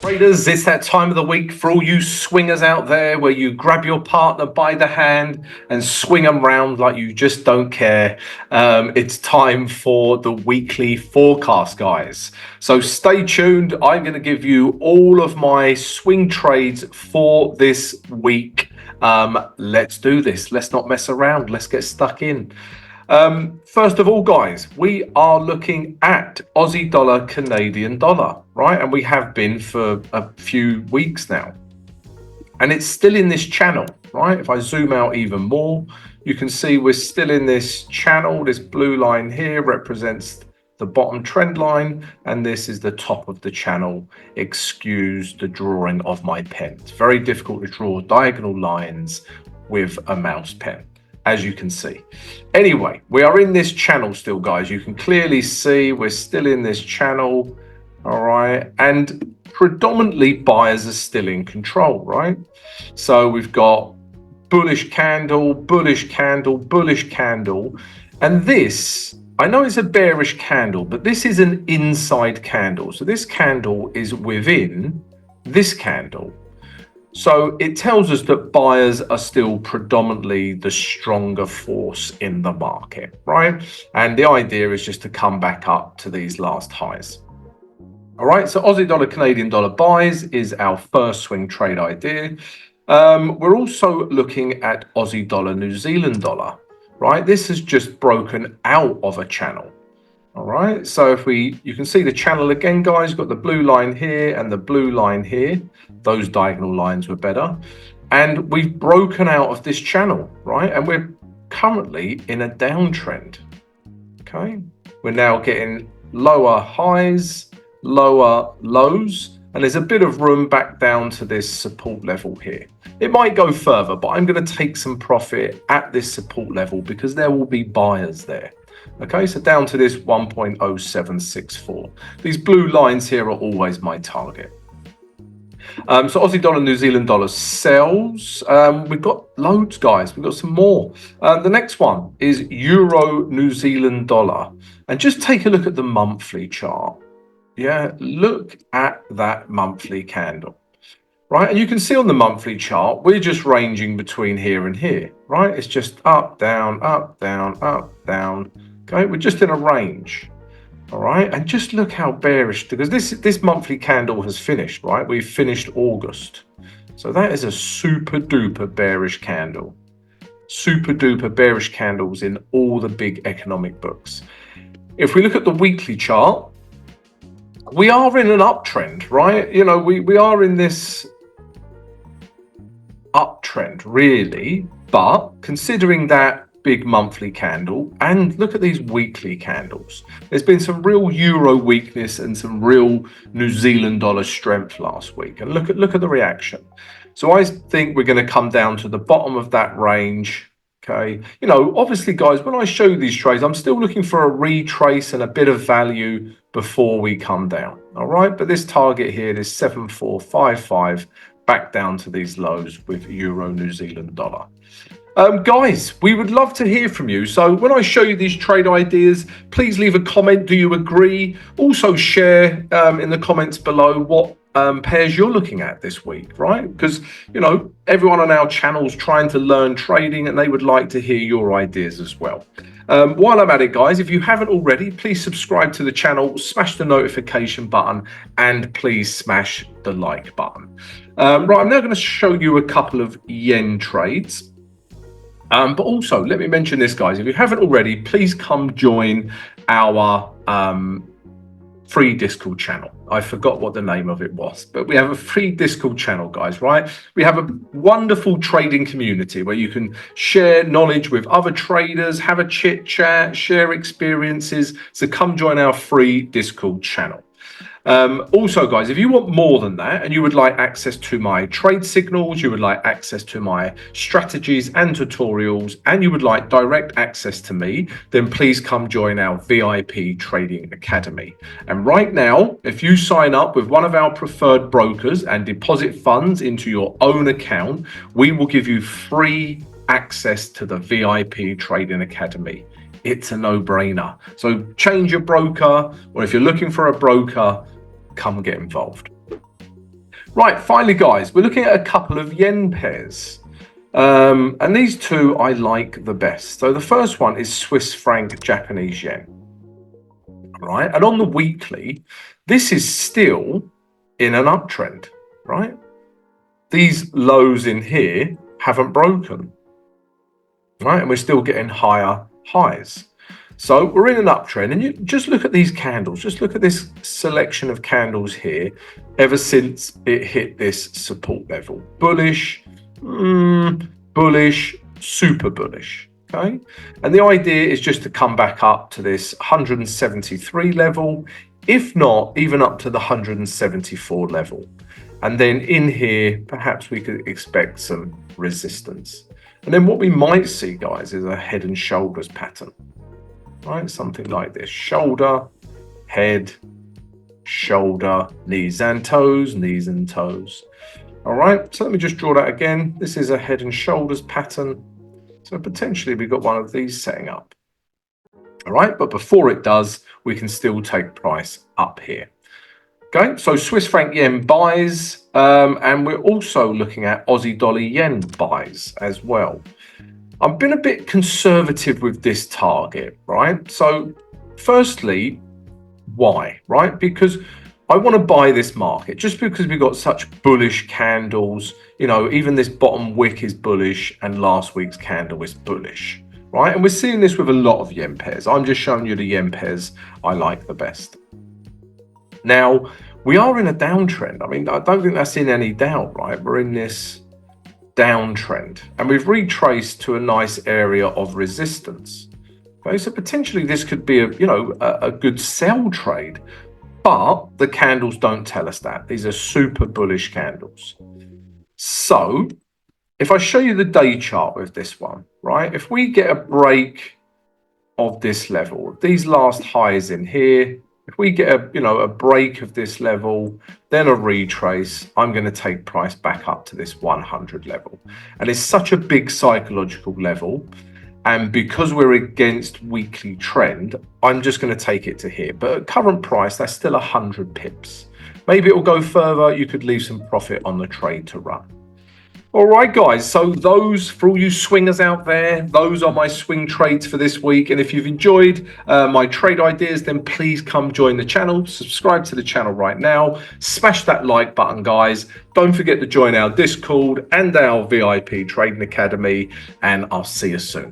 Traders, it's that time of the week for all you swingers out there where you grab your partner by the hand and swing them round like you just don't care. It's time for the weekly forecast, guys. So stay tuned. I'm going to give you all of my swing trades for this week. Let's do this. Let's not mess around. Let's get stuck in. First of all, guys, we are looking at Aussie dollar, Canadian dollar, right? And we have been for a few weeks now. And it's still in this channel, right? If I zoom out even more, you can see we're still in this channel. This blue line here represents the bottom trend line, and this is the top of the channel. Excuse the drawing of my pen. It's very difficult to draw diagonal lines with a mouse pen, as you can see. Anyway, we are in this channel still, guys. You can clearly see we're still in this channel, all right? And predominantly buyers are still in control, right? So we've got bullish candle, bullish candle, bullish candle. And this, I know it's a bearish candle, but this is an inside candle. So this candle is within this candle. So it tells us that buyers are still predominantly the stronger force in the market, right? And the idea is just to come back up to these last highs. All right, so Aussie dollar, Canadian dollar buys is our first swing trade idea. We're also looking at Aussie dollar, New Zealand dollar, right? This has just broken out of a channel. All right, so if you can see the channel again, guys. You've got the blue line here and the blue line here. Those diagonal lines were better. And we've broken out of this channel, right? And we're currently in a downtrend, okay? We're now getting lower highs, lower lows, and there's a bit of room back down to this support level here. It might go further, but I'm going to take some profit at this support level because there will be buyers there. Okay, so down to this 1.0764. These blue lines here are always my target. So Aussie dollar, New Zealand dollar sells. We've got loads, guys. We've got some more. The next one is Euro New Zealand dollar. And just take a look at the monthly chart. Yeah, look at that monthly candle. Right, and you can see on the monthly chart, we're just ranging between here and here, right? It's just up, down, up, down, up, down. Okay, we're just in a range, all right? And just look how bearish, because this monthly candle has finished, right? We've finished August. So that is a super duper bearish candle. Super duper bearish candles in all the big economic books. If we look at the weekly chart, we are in an uptrend, right? You know, we are in this uptrend really, but considering that big monthly candle and look at these weekly candles, there's been some real euro weakness and some real New Zealand dollar strength last week, and look at the reaction. So I think we're going to come down to the bottom of that range. Okay, you know, obviously, guys, when I show you these trades, I'm still looking for a retrace and a bit of value before we come down. All right, but this target here, this 7455, back down to these lows with Euro New Zealand dollar. Guys, we would love to hear from you. So when I show you these trade ideas, please leave a comment. Do you agree? Also share in the comments below what pairs you're looking at this week, right? Because, you know, everyone on our channel is trying to learn trading and they would like to hear your ideas as well. While I'm at it, guys, if you haven't already, please subscribe to the channel, smash the notification button, and please smash the like button. Right, I'm now going to show you a couple of yen trades. But also, let me mention this, guys. If you haven't already, please come join our free Discord channel. I forgot what the name of it was, but we have a free Discord channel, guys, right? We have a wonderful trading community where you can share knowledge with other traders, have a chit chat, share experiences. So come join our free Discord channel. Also, guys, if you want more than that and you would like access to my trade signals, you would like access to my strategies and tutorials, and you would like direct access to me, then please come join our VIP Trading Academy. And right now, if you sign up with one of our preferred brokers and deposit funds into your own account, we will give you free access to the VIP Trading Academy. It's a no-brainer. So change your broker, or if you're looking for a broker, come get involved. Right, finally, guys, we're looking at a couple of yen pairs. And these two I like the best. So the first one is Swiss franc Japanese yen. Right, and on the weekly, this is still in an uptrend, right? These lows in here haven't broken, right? And we're still getting higher highs. So we're in an uptrend, and you just look at these candles. Just look at this selection of candles here ever since it hit this support level. Bullish, bullish, super bullish. Okay, and the idea is just to come back up to this 173 level, if not even up to the 174 level. And then in here, perhaps we could expect some resistance. And then what we might see, guys, is a head and shoulders pattern. Right, something like this: shoulder, head, shoulder, knees and toes, knees and toes. All right, so let me just draw that again. This is a head and shoulders pattern. So potentially we've got one of these setting up. All right, but before it does, we can still take price up here. Okay, so Swiss franc yen buys, and we're also looking at Aussie dollar yen buys as well. I've been a bit conservative with this target, right? So firstly, why, right? Because I want to buy this market just because we've got such bullish candles. You know, even this bottom wick is bullish and last week's candle is bullish, right? And we're seeing this with a lot of yen pairs. I'm just showing you the yen pairs I like the best. Now, we are in a downtrend. I mean, I don't think that's in any doubt, right? We're in this downtrend, and we've retraced to a nice area of resistance. Okay, so potentially this could be a good sell trade, but the candles don't tell us that. These are super bullish candles. So if I show you the day chart with this one, right, if we get a break of this level, these last highs in here, if we get a break of this level, then a retrace, I'm going to take price back up to this 100 level. And it's such a big psychological level. And because we're against weekly trend, I'm just going to take it to here. But at current price, that's still 100 pips. Maybe it will go further. You could leave some profit on the trade to run. All right, guys, so those, for all you swingers out there, those are my swing trades for this week. And if you've enjoyed my trade ideas, then please come join the channel. Subscribe to the channel right now. Smash that like button, guys. Don't forget to join our Discord and our VIP Trading Academy, and I'll see you soon.